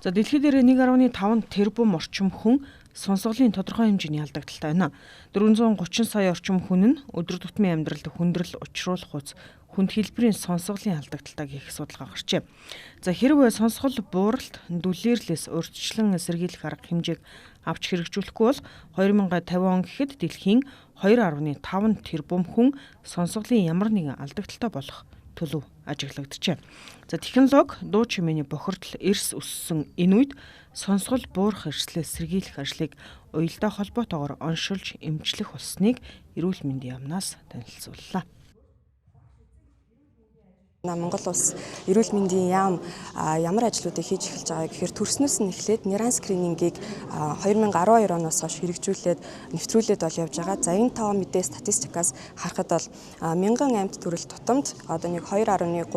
За дэлхийд дээр 1.5 тэрбум орчим хүн сонсголын тодорхой хэмжээний алдагдaltaй байна. 430 сая орчим хүн нь өдөр тутмын амьдралд хүндрэл учруулах хүч хүнд хэлбэрийн сонсголын алдагдaltaаг их судалгаа гарчээ. За хэрвээ сонсгол бууралт дүлээрлээс урьдчилан сэргийлэх арга хэмжээг авч хэрэгжүүлэхгүй бол 2050 он гэхэд дэлхийн 2.5 тэрбум хүн сонсголын ямар нэгэн алдагдaltaй болох төлөв ажиглагдчихэ. За технологи дуу чимээний бохирдол эрс өссөн энэ үед сонсгол буурах эрсдлээ сэргийлэх ажлыг уялдаа холбоотойгоор оншилж эмчлэх болсныг эрүүл мэндийн яамнаас танилцууллаа. Монгол улс эрүүл мэндийн яам ямар ажлуудыг хийж эхэлж байгаа гэхээр төрснөөс нь эхлээд нейрон скринингийг 2012 оноос хойш хэрэгжүүлээд нэвтрүүлээд бол явж байгаа. За энэ тоо мэдээ статистикаас харахад бол 1000 амьд төрөл тутамд одоо нэг 2.3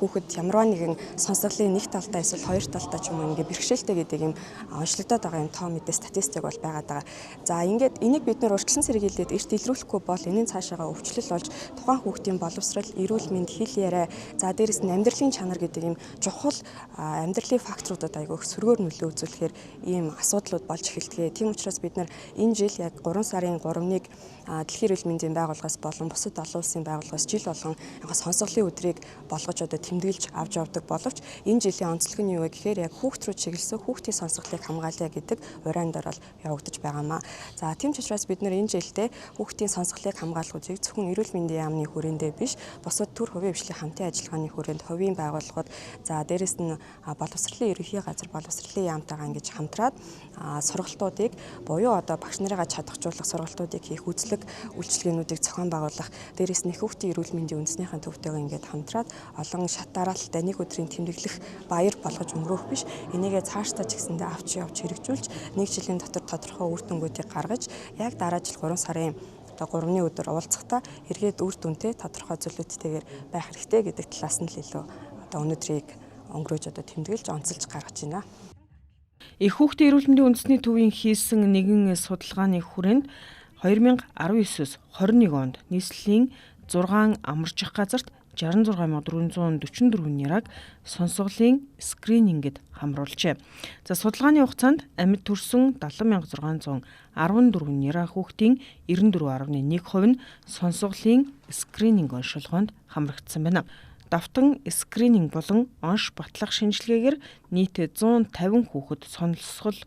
хүүхэд ямарваа нэгэн сонсголын нэг талдаа эсвэл хоёр талдаа ч юм уу ингээ бэрхшээлтэй гэдэг юм онцлогдоод байгаа юм тоо мэдээ статистик бол байгаад байгаа. За ингээд энийг бид нөр урьдчилан сэргийлээд эрт илрүүлэхгүй бол энийн цаашаага өвчлөл болж тухайн хүүхдийн боловсрал, эрүүл мэнд, яриа. За дээрэс нь амьдралын чанар гэдэг ийм чухал амьдралын факторуудад айгүй их сөргөөр нөлөө үзүүлэхээр ийм асуудлууд болж эхэлдэг. Тийм учраас бид нар энэ жил яг 3 сарын 3-ыг Дэлхийн эрүүл мэндийн байгууллагаас болон бусад олон улсын байгууллагаас жил болгон сонсголын өдрийг болгож одоо тэмдэглэж авч явдаг боловч энэ жилийн онцлог нь юу вэ гэхээр яг хүүхд рүү чиглэсэн хүүхдийн сонсголыг хамгаалъя гэдэг урайндар бол явагдаж байгаамаа. За тийм ч учраас бид нар энэ жилдээ хүүхдийн сонсголыг хамгаалах үзийг зөвхөн эрүүл мэндийн яамны хүрээндээ биш бусад төр хувийн хвшлийн хамтын ажиллагааны хүрээнд хувийн байгууллагууд за дээрэс нь боловсролын ерөнхий газар боловсролын яамтайгаа ингэж хамтраад сургалтуудыг буюу одоо багш нарыгаа чадахжуулах сургалтуудыг хийх үйлчилгээнүүдийг зохион байгуулах дээрээс нь хүүхдийн эрүүл мэндийн үндэснийхэн төвтэйгээ ингээд хамтраад олон шат дараалттай нэг өдрийн тэмдэглэх баяр болгож өнгөрөх биш энийгээ цаашдаа ч гэсэндээ авч явж хэрэгжүүлж нэг жилийн дотор тодорхой үр дүнгуудыг гаргаж яг дараа жил 3 сарын 3-ны өдөр уулзахдаа эргээд үр дүнтэй тодорхой зөвлөлттэйгээр байх хэрэгтэй гэдэг талаас нь л илүү одоо өнөөдрийг өнгөрөөж одоо тэмдэглэж онцолж гаргаж байна. Их хүүхдийн эрүүл мэндийн үндэсний төвийн хийсэн нэгэн судалгааны хүрээнд 2019-с 21 онд нийслэлийн 6 амарчих газарт 66444 няраг сонсголын скринингэд хамруулжээ. За судалгааны хугацаанд амьд төрсөн 70614 няраа хүүхдийн 94.1% нь сонсголын скрининг оншилгоонд хамрагдсан байна. Давтан скрининг болон онш батлах шинжилгээгээр нийт 150 хүүхэд сонсгол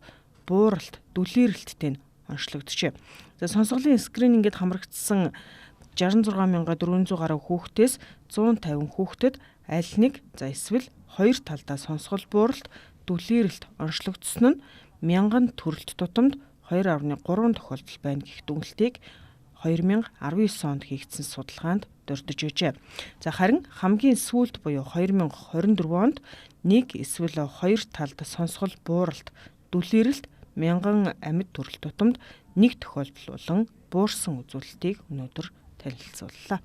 бууралт дүлээрэлттэй онцлогджээ. За сонсголын скринингэд хамрагдсан 66400 гаруй хүүхдээс 150 хүүхдэд аль нэг за эсвэл хоёр талдаа сонсгол бууралт дүлээрэлт онцлогдсон нь 1000 төрөлт тутамд 2.3 тохиолдол байна гэх дүгнэлтийг 2019 онд хийгдсэн судалгаанд дурдж байжээ. За харин хамгийн сүүлд буюу 2024 онд нэг эсвэл хоёр талд сонсгол бууралт дүлээрэлт 1000 амьд төрөлт тутамд нэг тохиолдол болон буурсан үзүүлэлтийг өнөөдөр танилцууллаа.